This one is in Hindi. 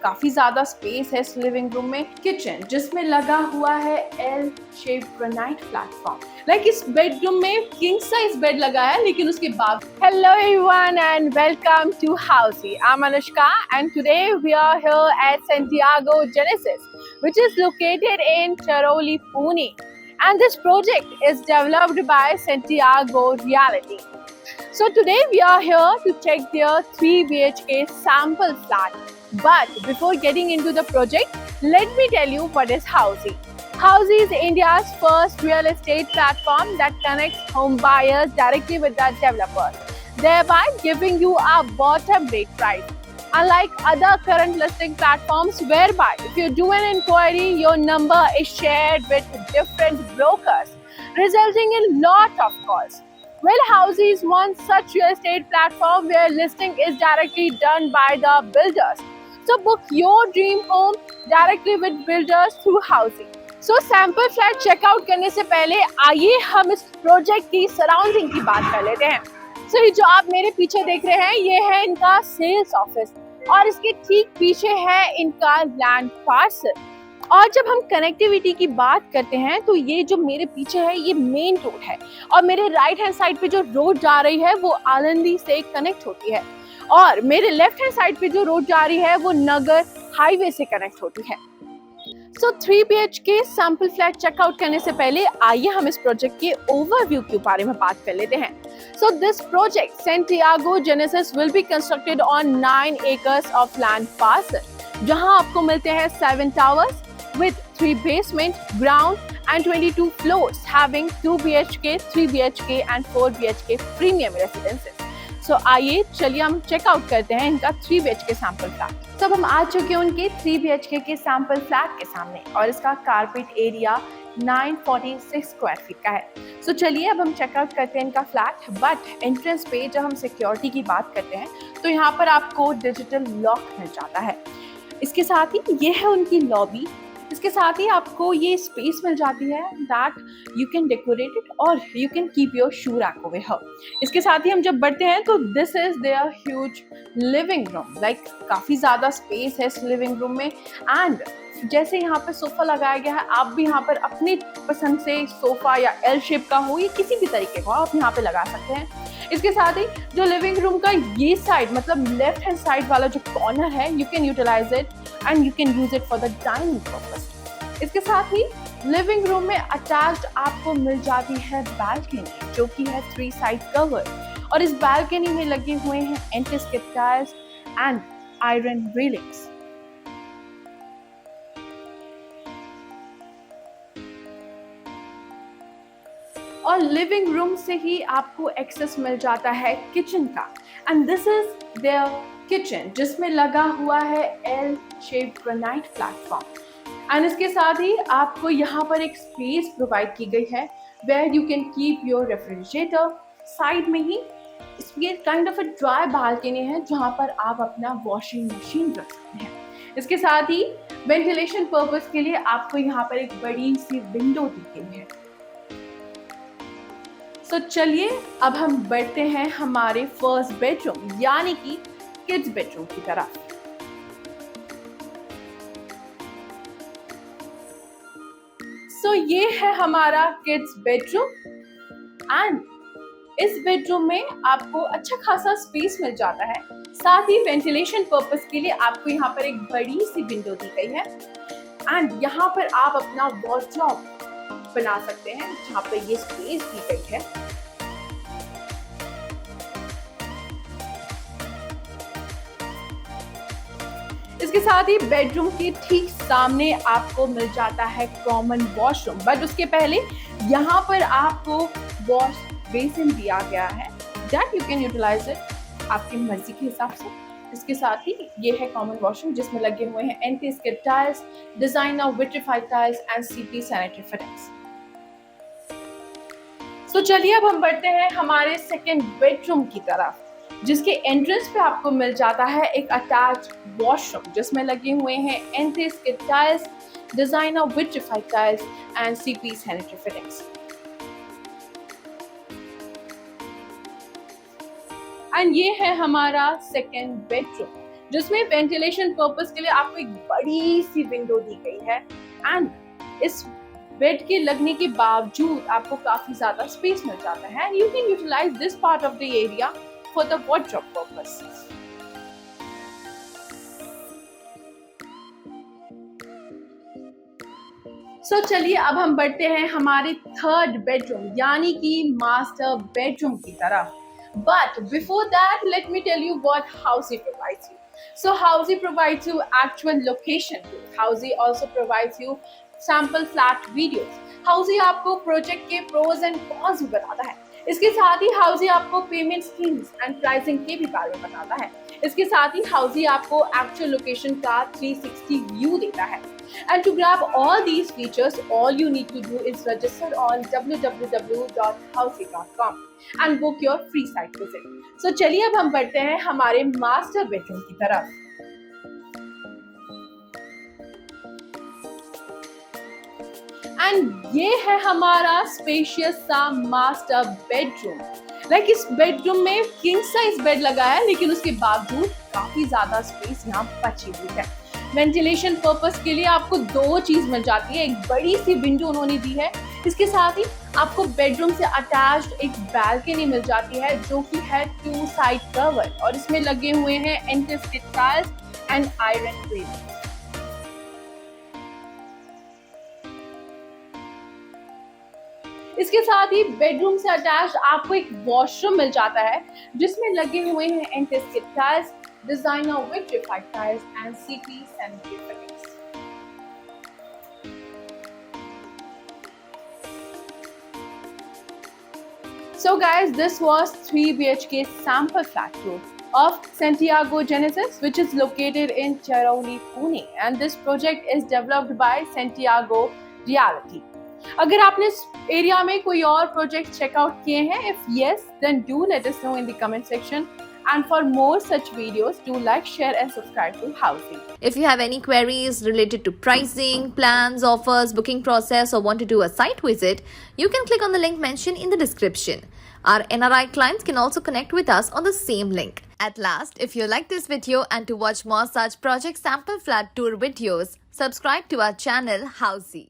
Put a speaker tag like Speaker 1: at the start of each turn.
Speaker 1: काफी ज्यादा स्पेस है इस लिविंग रूम में। किचन जिसमें लगा हुआ है L shape granite platform. Like इस बेडरूम में किंग साइज बेड लगा है, लेकिन उसके बाद hello everyone and welcome to Housey. I am Anushka and today we are here at Santiago Genesis which is located in Charoli, Pune, and this project is developed by Santiago Realty. So today we are here to check their 3 BHK sample flat. But before getting into the project, let me tell you what is Housey. Housey is India's first real estate platform that connects home buyers directly with the developers, thereby giving you a bottom rate price. Unlike other current listing platforms whereby if you do an inquiry, your number is shared with different brokers, resulting in lot of calls. Well, Housey is one such real estate platform where listing is directly done by the builders. So book your dream home directly with builders through Housey. So sample flat checkout करने से पहले आइए हम इस प्रोजेक्ट की सराउंडिंग की बात कर लेते हैं। So ये जो आप मेरे पीछे देख रहे हैं, ये है इनका सेल्स ऑफिस और इसके ठीक पीछे है इनका लैंड पार्सल। और जब हम कनेक्टिविटी की बात करते हैं तो ये जो मेरे पीछे है ये मेन रोड है और मेरे राइट हैंड साइड पे जो रोड जा रही है वो आनंदी से कनेक्ट होती है और मेरे लेफ्ट हैंड साइड पे जो रोड जा रही है वो नगर हाईवे से कनेक्ट होती है। So 3 BHK sample flat check out करने से पहले आइए हम इस प्रोजेक्ट के ओवरव्यू के बारे में बात कर लेते हैं। So this project Santiago Genesis will be constructed on 9 acres of land parcel, जहां आपको मिलते हैं 7 towers with 3 basement, ground and 22 floors having 2 BHK, 3 BHK and 4 BHK premium residences. So आइए चलिए हम चेकआउट करते हैं इनका 3 BHK सैंपल फ्लैट। तब हम आ चुके हैं उनके 3 BHK के सैंपल फ्लैट के सामने और इसका कारपेट एरिया 946 स्क्वायर फीट का है। सो चलिए अब हम चेकआउट करते हैं इनका फ्लैट। बट एंट्रेंस पे जब हम सिक्योरिटी की बात करते हैं तो यहाँ पर आपको डिजिटल लॉक मिल जाता है। इसके साथ ही ये है उनकी लॉबी। इसके साथ ही आपको ये स्पेस मिल जाती है that you can decorate it और you can keep your shoe rack over here. इसके साथ ही हम जब बढ़ते हैं तो this is their huge living room. Like काफ़ी ज़्यादा स्पेस है इस लिविंग रूम में एंड जैसे यहाँ पर सोफा लगाया गया है, आप भी यहाँ पर अपनी पसंद से सोफा या एल शेप का हो या किसी भी तरीके का आप यहाँ पे लगा सकते हैं। इसके साथ ही जो लिविंग रूम का ये साइड मतलब लेफ्ट हैंड साइड वाला जो कॉर्नर है you can utilise it and you can use it for the dining purpose. इसके साथ ही लिविंग रूम में अटैच्ड आपको मिल जाती है बालकनी जो कि है 3 साइड कवर और इस बालकनी में लगे हुए हैं anti-skid tiles and iron railings. और लिविंग रूम से ही आपको एक्सेस मिल जाता है किचन का and this is there kitchen जिसमें लगा हुआ है L shape granite platform and इसके साथ ही आपको यहाँ पर एक स्पेस प्रोवाइड की गई है where you can keep your refrigerator. Side में ही ये kind of a dry balcony है जहाँ पर आप अपना वॉशिंग मशीन रख सकते हैं। इसके साथ ही वेंटिलेशन पर्पस के लिए आपको यहाँ पर एक बड़ी सी विंडो दी गई है। तो चलिए अब हम बढ़ते हैं हमारे फर्स्ट बेडरूम यानी कि किड्स बेडरूम की तरफ। सो ये है हमारा किड्स बेडरूम एंड इस बेडरूम में आपको अच्छा खासा स्पेस मिल जाता है। साथ ही वेंटिलेशन पर्पस के लिए आपको यहाँ पर एक बड़ी सी विंडो दी गई है एंड यहाँ पर आप अपना वॉर्डरोब बना सकते हैं जहाँ पर ये स्पेस दी गई है। इसके साथ ही बेडरूम के ठीक सामने आपको मिल जाता है कॉमन वॉशरूम बट उसके पहले यहाँ पर आपको वॉश बेसिन दिया गया है that you can utilise it आपकी मर्जी के हिसाब से। इसके साथ ही ये है कॉमन वॉशरूम जिसमें लगे हुए हैं anti-skid tiles, designer vitrified tiles and CP sanitary fittings. तो चलिए अब हम बढ़ते हैं हमारे सेकेंड बेडरूम की तरफ जिसके एंट्रेंस पे आपको मिल जाता है एक अटैच वॉशरूम जिसमें लगे हुए हैं anti-skid tiles, designer vitrified tiles and CP sanitary fittings. And ये है हमारा सेकेंड बेडरूम जिसमें वेंटिलेशन पर्पस के लिए आपको एक बड़ी सी विंडो दी गई है एंड इस बेड के लगने के बावजूद आपको काफी ज्यादा स्पेस मिल जाता है। You can utilise this part of the area for the wardrobe purpose. So चलिए अब हम बढ़ते हैं हमारे थर्ड बेडरूम यानी कि मास्टर बेडरूम की तरफ। But before that let me tell you what Housey provides you. So Housey provides you actual location proof. Housey also provides you sample flat videos. Housey आपको प्रोजेक्ट के प्रोज एंड कॉन्स भी बताता है। इसके साथ ही Housey आपको पेमेंट स्कीम्स एंड प्राइसिंग के भी बारे में बताता है। इसके साथ ही Housey आपको एक्चुअल लोकेशन का 360 व्यू देता है। And to grab all these features, all you need to do is register on www.housey.com and book your free site visit. So चलिए अब हम बढ़ते हैं हमारे मास्टर बेडरूम की तरफ। एंड ये है हमारा स्पेशियस सा मास्टर बेडरूम। लाइक इस बेडरूम में किंग साइज बेड लगा है लेकिन उसके बावजूद काफी ज्यादा स्पेस यहाँ बची हुई है। वेंटिलेशन पर्पस के लिए आपको दो चीज मिल जाती है, एक बड़ी सी विंडो उन्होंने दी है। इसके साथ ही आपको बेडरूम से अटैच्ड एक बालकनी मिल जाती है जो कि है 2 साइड कवर और इसमें लगे हुए हैं anti-skid tiles and iron railing. इसके साथ ही बेडरूम से अटैच्ड आपको एक वॉशरूम मिल जाता है जिसमें लगे हुए हैं anti-skid tiles, designer vitrified tiles and CP sanitary fittings. So guys, this was 3 BHK sample flat tour of Santiago Genesis, which is located in Charauli, Pune, and this project is developed by Santiago Realty. अगर आपने इस एरिया में कोई और प्रोजेक्ट चेकआउट किए हैं, if yes, then do let us know in the comment section. And for more such videos, do like, share and subscribe to Housey.
Speaker 2: If you have any queries related to pricing, plans, offers, booking process or want to do a site visit, you can click on the link mentioned in the description. Our NRI clients can also connect with us on the same link. At last, if you like this video and to watch more such project sample flat tour videos, subscribe to our channel Housey.